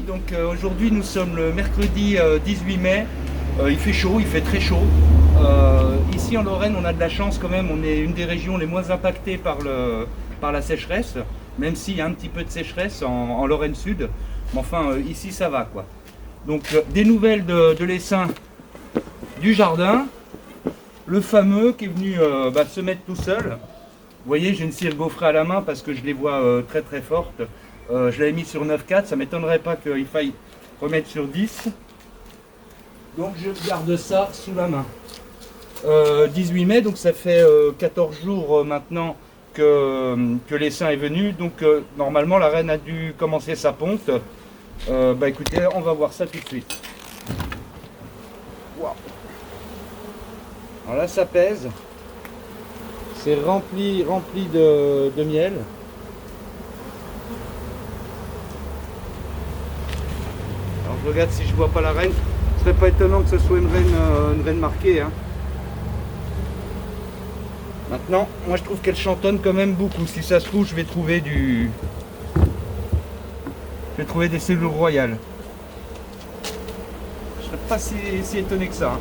donc aujourd'hui nous sommes le mercredi 18 mai, il fait chaud, il fait très chaud. Ici en Lorraine on a de la chance quand même, on est une des régions les moins impactées par la sécheresse, même s'il y a un petit peu de sécheresse en Lorraine Sud, mais enfin ici ça va quoi. Donc des nouvelles de l'essaim du jardin, le fameux qui est venu se mettre tout seul. Vous voyez, j'ai une cire gaufrée à la main parce que je les vois très très fortes. Je l'avais mis sur 9,4, ça ne m'étonnerait pas qu'il faille remettre sur 10. Donc je garde ça sous la main. 18 mai, donc ça fait 14 jours maintenant que l'essaim est venu. Donc normalement la reine a dû commencer sa ponte. Écoutez, on va voir ça tout de suite. Wow. Alors là ça pèse. C'est rempli de miel. Alors je regarde si je vois pas la reine. Ce serait pas étonnant que ce soit une reine marquée. Hein. Maintenant, moi je trouve qu'elle chantonne quand même beaucoup. Si ça se trouve, je vais trouver des cellules royales. Je serais pas si étonné que ça. Hein.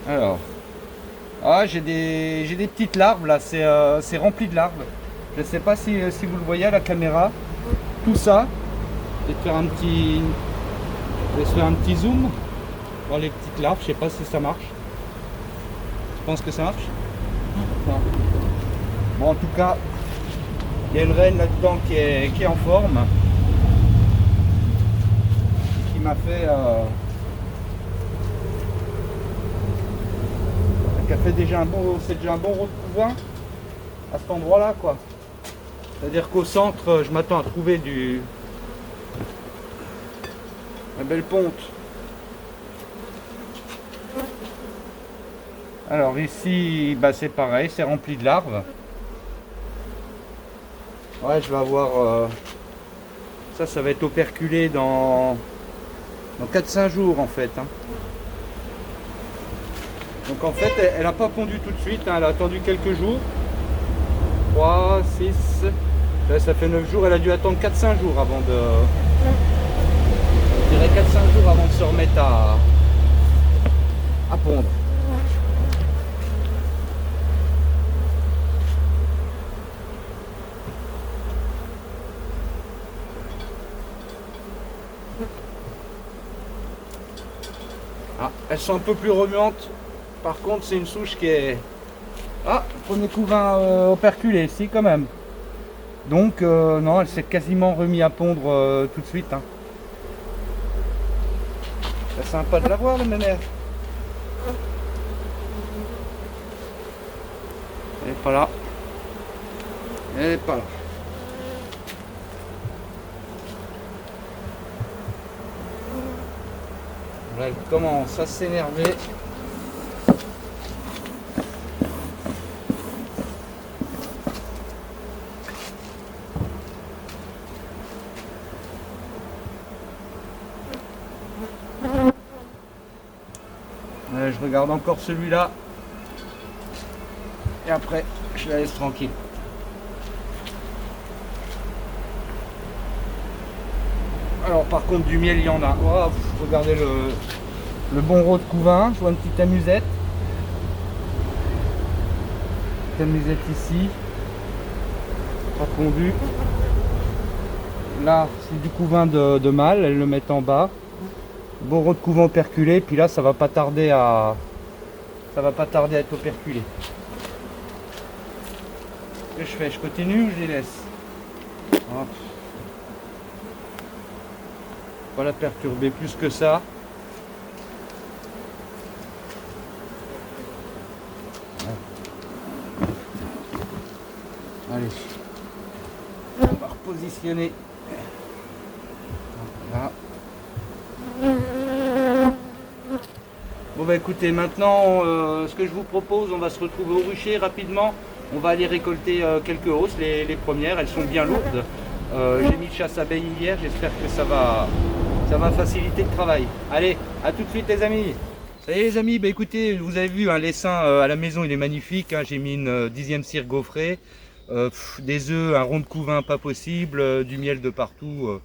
Alors, j'ai des petites larves là, c'est rempli de larves. Je ne sais pas si vous le voyez à la caméra. Tout ça, je vais faire un petit zoom. Voir les petites larves, je ne sais pas si ça marche. Tu penses que ça marche? Non. Bon, en tout cas, il y a une reine là-dedans qui est en forme. Qui m'a fait... c'est déjà un bon rot de couvain à cet endroit là quoi. C'est à dire qu'au centre je m'attends à trouver une belle ponte. Alors ici c'est pareil, c'est rempli de larves. Ouais, je vais avoir ça va être operculé dans 4-5 jours en fait hein. Donc en fait, elle n'a pas pondu tout de suite, hein, elle a attendu quelques jours. 3, 6, là, ça fait 9 jours, elle a dû attendre 4-5 jours avant de... Je dirais 4-5 jours avant de se remettre à pondre. Ah, elles sont un peu plus remuantes. Par contre, c'est une souche qui est... Ah, premier couvain operculé, si quand même. Donc, non, elle s'est quasiment remis à pondre tout de suite. Hein. C'est sympa de la voir, le ménère. Elle n'est pas là. Elle n'est pas là. Là, elle commence à s'énerver. Je regarde encore celui-là et après je la laisse tranquille. Alors par contre du miel il y en a. Oh, regardez le bon rot de couvain, je vois une petite amusette. Petite amusette ici. Pas pondu. Là c'est du couvain de mâle, elles le mettent en bas. Bon rot de couvain operculé, puis là ça va pas tarder à être operculé. Qu'est-ce que je fais? Je continue ou je les laisse? Hop. Pas la perturber plus que ça. Allez. On va repositionner. Là. Bon écoutez, maintenant ce que je vous propose, on va se retrouver au rucher rapidement. On va aller récolter quelques hausses, les premières, elles sont bien lourdes. J'ai mis de chasse abeilles hier, j'espère que ça va ça m'a facilité le travail. Allez, à tout de suite les amis. Ça y est les amis, bah écoutez, vous avez vu, l'essaim à la maison il est magnifique, j'ai mis une 10e cire gaufrée, des œufs, un rond de couvain pas possible, du miel de partout,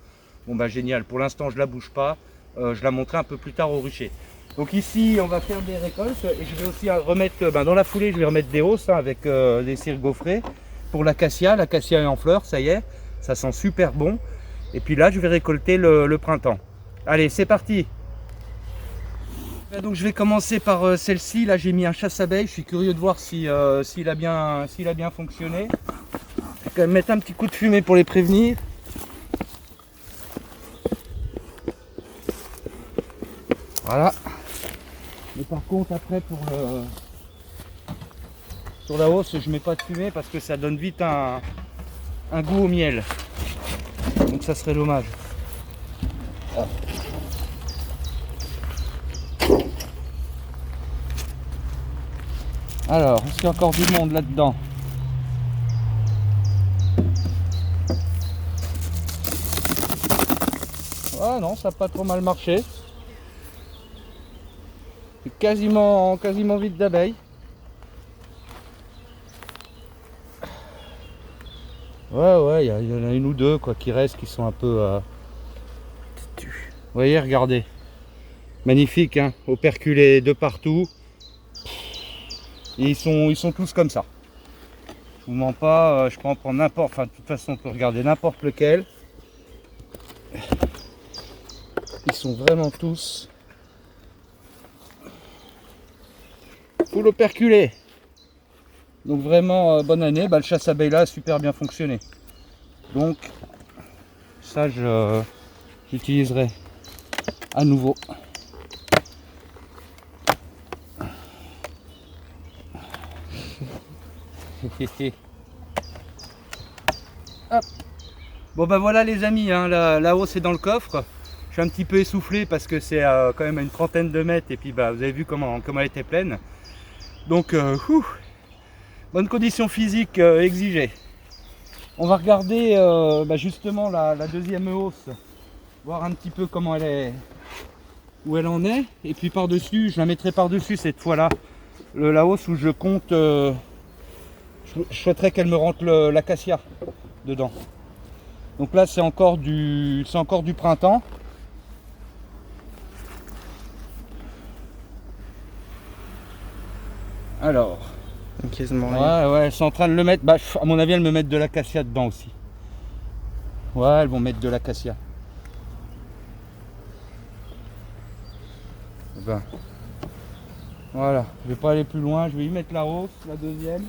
bon bah génial. Pour l'instant je la bouge pas, je la montrerai un peu plus tard au rucher. Donc ici on va faire des récoltes et je vais aussi remettre, dans la foulée je vais remettre des hausses avec des cires gaufrées pour l'acacia. L'acacia est en fleurs, ça y est, ça sent super bon. Et puis là je vais récolter le printemps. Allez c'est parti. Donc je vais commencer par celle-ci. Là j'ai mis un chasse-abeille, je suis curieux de voir s'il a bien fonctionné. Je vais quand même mettre un petit coup de fumée pour les prévenir. Voilà. Mais par contre après sur la hausse je mets pas de fumée parce que ça donne vite un goût au miel. Donc ça serait dommage. Ah. Alors, est-ce qu'il y a encore du monde là-dedans? Ah non, ça n'a pas trop mal marché. C'est quasiment vide d'abeilles. Ouais, il y en a une ou deux quoi, qui restent, qui sont un peu... Vous voyez, regardez. Magnifique, hein, operculés de partout. Et ils sont tous comme ça. Je vous mens pas, je peux en prendre n'importe, enfin de toute façon on peut regarder n'importe lequel. Ils sont vraiment tous full operculés. Donc vraiment bonne année, le chasse-abeille là a super bien fonctionné. Donc ça j'utiliserai à nouveau. Hop. Bon bah voilà les amis, la hausse est dans le coffre. Je suis un petit peu essoufflé parce que c'est quand même à une trentaine de mètres et puis vous avez vu comment elle était pleine. Donc bonne condition physique exigée. On va regarder justement la deuxième hausse, voir un petit peu comment elle est, où elle en est. Et puis par dessus, je la mettrai par dessus cette fois là, la hausse où je compte. Je souhaiterais qu'elle me rentre l'acacia dedans. Donc là c'est encore du printemps. Alors. Ouais, elles sont en train de le mettre. À mon avis elles me mettent de l'acacia dedans aussi. Ouais, elles vont mettre de l'acacia. Voilà, je vais pas aller plus loin, je vais y mettre la hausse, la deuxième.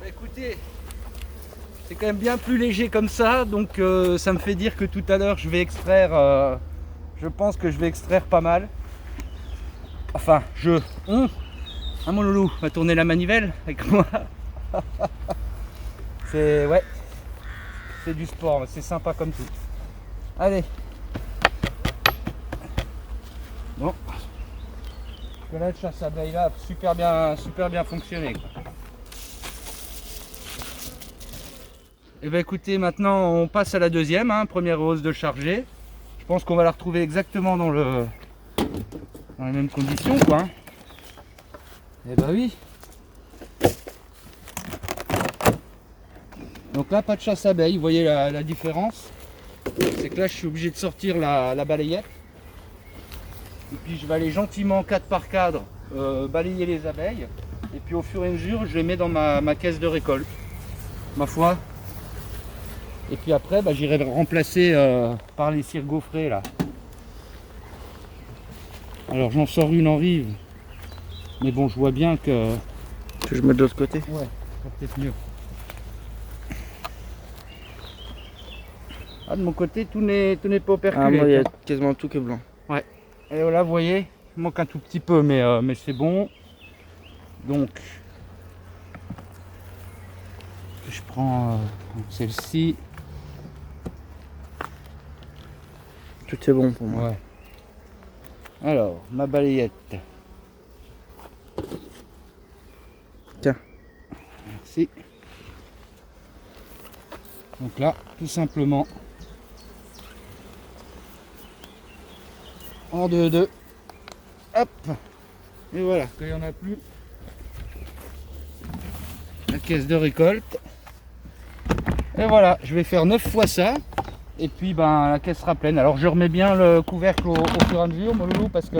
Écoutez, c'est quand même bien plus léger comme ça, donc ça me fait dire que tout à l'heure je vais extraire, je pense que je vais extraire pas mal. Enfin, mon loulou va tourner la manivelle avec moi. C'est du sport, c'est sympa comme tout. Allez. Bon. Parce que là, le chasse-abeille là a super bien fonctionné, quoi. Et bien écoutez, maintenant on passe à la deuxième, première hausse de chargée. Je pense qu'on va la retrouver exactement dans les mêmes conditions, quoi. Et bah oui. Donc là, pas de chasse-abeille, vous voyez la différence. C'est que là, je suis obligé de sortir la balayette. Et puis je vais aller gentiment, cadre par cadre, balayer les abeilles. Et puis au fur et à mesure, je les mets dans ma caisse de récolte. Ma foi. Et puis après, j'irai remplacer par les cires gaufrées là. Alors j'en sors une en rive. Mais bon, je vois bien que... Que je mette de l'autre côté? Ouais, c'est peut-être mieux. Ah, de mon côté, tout n'est pas operculé. Ah, moi, il y a quasiment tout qui est blanc. Ouais. Et voilà, vous voyez, il manque un tout petit peu, mais c'est bon. Donc, je prends celle-ci. Tout est bon pour moi. Ouais. Alors, ma balayette. Tiens. Merci. Donc là, tout simplement, en 2-2, hop, et voilà, quand il n'y en a plus, la caisse de récolte, et voilà, je vais faire 9 fois ça, et puis ben la caisse sera pleine. Alors je remets bien le couvercle au fur et à mesure, mon loulou, parce que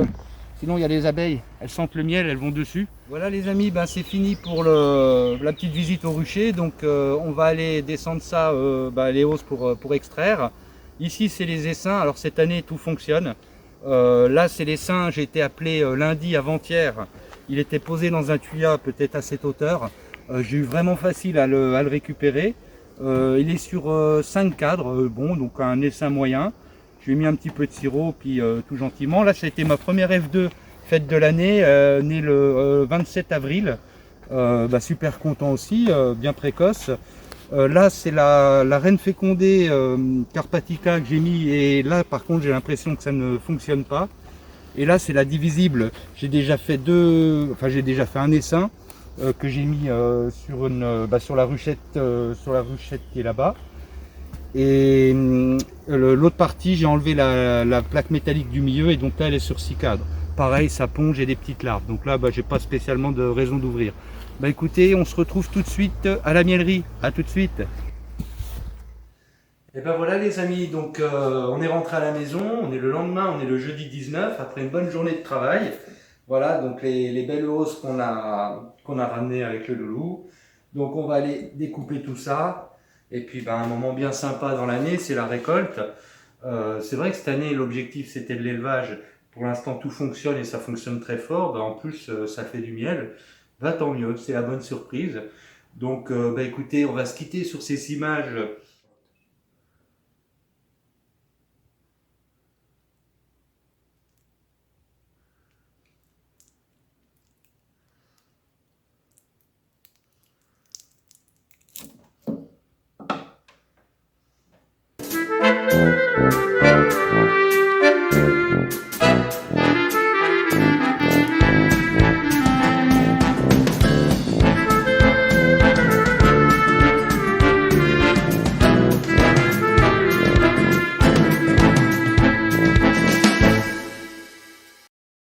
sinon il y a les abeilles, elles sentent le miel, elles vont dessus. Voilà les amis, ben, c'est fini pour la petite visite au rucher. Donc on va aller descendre ça, les hausses pour extraire. Ici c'est les essaims, alors cette année tout fonctionne. Là c'est l'essaim, j'ai été appelé lundi avant-hier. Il était posé dans un tuyau peut-être à cette hauteur. J'ai eu vraiment facile à le récupérer. Il est sur 5 cadres, bon, donc un essaim moyen. Je lui ai mis un petit peu de sirop, puis tout gentiment. Là, ça a été ma première F2 fête de l'année, née le 27 avril. Super content aussi, bien précoce. Là, c'est la reine fécondée Carpatica que j'ai mis, et là, par contre, j'ai l'impression que ça ne fonctionne pas. Et là, c'est la divisible. J'ai déjà fait un essaim que j'ai mis sur la ruchette qui est là-bas. Et l'autre partie, j'ai enlevé la plaque métallique du milieu, et donc là elle est sur 6 cadres. Pareil, ça pond, j'ai des petites larves. Donc là, j'ai pas spécialement de raison d'ouvrir. Écoutez, on se retrouve tout de suite à la mielerie. À tout de suite. Et ben voilà les amis, donc on est rentré à la maison, on est le lendemain, on est le jeudi 19, après une bonne journée de travail. Voilà, donc les belles hausses qu'on a ramenées avec le loulou. Donc on va aller découper tout ça. Et puis un moment bien sympa dans l'année, c'est la récolte. C'est vrai que cette année, l'objectif c'était de l'élevage. Pour l'instant, tout fonctionne et ça fonctionne très fort. En plus, ça fait du miel. Tant mieux, c'est la bonne surprise. Donc écoutez, on va se quitter sur ces images